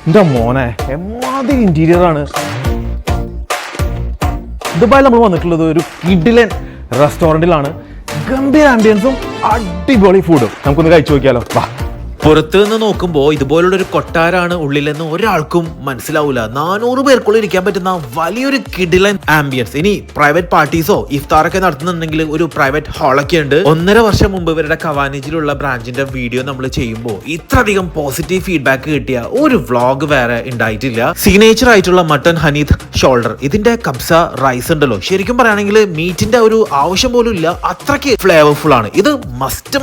എന്താ മോനെ എമ്മാതിരി ഇന്റീരിയർ ആണ്. ദുബായിൽ നമ്മൾ വന്നിട്ടുള്ളത് ഒരു കിഡിലൻ റെസ്റ്റോറൻറ്റിലാണ്. ഗംഭീര ആംബിയൻസും അടിപൊളി ഫുഡും. നമുക്കൊന്ന് കഴിച്ചു നോക്കിയാലോ. വാ. പുറത്ത് നിന്ന് നോക്കുമ്പോൾ ഇതുപോലുള്ള ഒരു കൊട്ടാരാണ് ഉള്ളിലെന്ന് ഒരാൾക്കും മനസ്സിലാവൂല. 400 പേർക്കുള്ളിൽ ഇരിക്കാൻ പറ്റുന്ന വലിയൊരു കിഡിലൻ ആംബിയൻസ്. ഇനി പ്രൈവറ്റ് പാർട്ടീസോ ഇഫ്താറൊക്കെ നടത്തുന്നുണ്ടെങ്കിൽ ഒരു പ്രൈവറ്റ് ഹാളൊക്കെ ഉണ്ട്. 1.5 വർഷം മുമ്പ് ഇവരുടെ കവാനിജിലുള്ള ബ്രാഞ്ചിന്റെ വീഡിയോ നമ്മൾ ചെയ്യുമ്പോൾ ഇത്രയധികം പോസിറ്റീവ് ഫീഡ്ബാക്ക് കിട്ടിയ ഒരു വ്ളോഗ് വേറെ ഉണ്ടായിട്ടില്ല. സിഗ്നേച്ചർ ആയിട്ടുള്ള മട്ടൺ ഹനീത് ഷോൾഡർ, ഇതിന്റെ കബ്സ റൈസ് ഉണ്ടല്ലോ, ശരിക്കും പറയുകയാണെങ്കിൽ മീറ്റിന്റെ ഒരു ആവശ്യം പോലും ഇല്ല, അത്രയ്ക്ക് ഫ്ലേവർഫുൾ ആണ്. ഇത്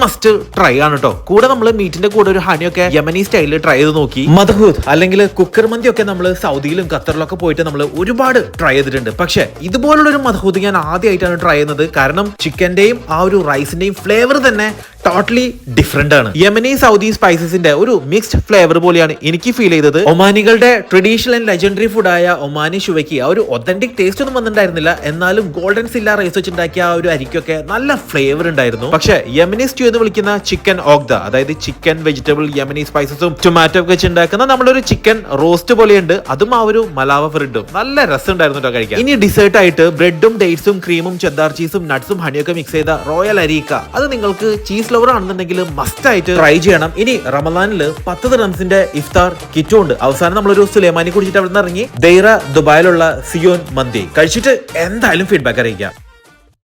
മസ്റ്റ് ട്രൈ ആണ് കേട്ടോ. കൂടെ നമ്മൾ മീറ്റിന്റെ കൂടെ ഒരു ഹണിയൊക്കെ യമനി സ്റ്റൈലിൽ ട്രൈ ചെയ്ത് നോക്കി. മദ്ഹൂദ് അല്ലെങ്കിൽ കുക്കർ മന്തി ഒക്കെ നമ്മൾ സൗദിയിലും ഖത്തറിലൊക്കെ പോയിട്ട് നമ്മൾ ഒരുപാട് ട്രൈ ചെയ്തിട്ടുണ്ട്. പക്ഷെ ഇതുപോലുള്ള ഒരു മദ്ഹൂദ് ഞാൻ ആദ്യമായിട്ടാണ് ട്രൈ ചെയ്യുന്നത്. കാരണം ചിക്കന്റെയും ആ ഒരു റൈസിന്റെയും ഫ്ലേവർ തന്നെ ടോട്ടലി ഡിഫറെന്റ് ആണ്. യമനി സൗദി സ്പൈസസിന്റെ ഒരു മിക്സ്ഡ് ഫ്ലേവർ പോലെയാണ് എനിക്ക് ഫീൽ ചെയ്തത്. ഒമാനികളുടെ ട്രഡീഷണൽ ആൻഡ് ലെജൻഡറി ഫുഡായ ഒമാനി ഷുവയ്ക്ക് ആ ഒരു ഒതന്റിക് ടേസ്റ്റ് ഒന്നും വന്നിട്ടുണ്ടായിരുന്നില്ല. എന്നാലും ഗോൾഡൻ സില്ല റൈസ് വെച്ചുണ്ടാക്കിയ ആ ഒരു അരിക്കൊക്കെ നല്ല ഫ്ലേവർ ഉണ്ടായിരുന്നു. പക്ഷെ യമനി സ്റ്റ്യൂ എന്ന് വിളിക്കുന്ന ചിക്കൻ ഓഗ്ദ, അതായത് ചിക്കൻ വെജിറ്റബിൾ യമനി സ്പൈസസും ടൊമാറ്റോ ഒക്കെ വെച്ച് ഉണ്ടാക്കുന്ന നമ്മളൊരു ചിക്കൻ റോസ്റ്റ് പോലെയുണ്ട്. അതും ആ ഒരു മലാവ ബ്രെഡും നല്ല രസം ഉണ്ടായിരുന്നു കേട്ടോ കഴിക്കാൻ. ഇനി ഡിസേർട്ട് ആയിട്ട് ബ്രെഡും ഡേറ്റ്സും ക്രീമും ചെദ്ദാർ ചീസും നട്ട്സും ഹണിയൊക്കെ മിക്സ് ചെയ്ത റോയൽ അരീക്ക, അത് നിങ്ങൾക്ക് ചീസ് ലവർ ആണെന്നുണ്ടെങ്കിൽ മസ്റ്റ് ആയിട്ട് ട്രൈ ചെയ്യണം. ഇനി റമദാനിൽ 10 ദിർഹംസിന്റെ ഇഫ്താർ കിറ്റും ഉണ്ട്. അവസാനം നമ്മളൊരു സുലൈമാനി കുടിച്ചിട്ട് അവിടെ നിന്ന് ഇറങ്ങി ദൈറ ദുബായിലുള്ള സിയോൻ മന്തി കഴിച്ചിട്ട് എന്തായാലും ഫീഡ്ബാക്ക് അറിയിക്കാം.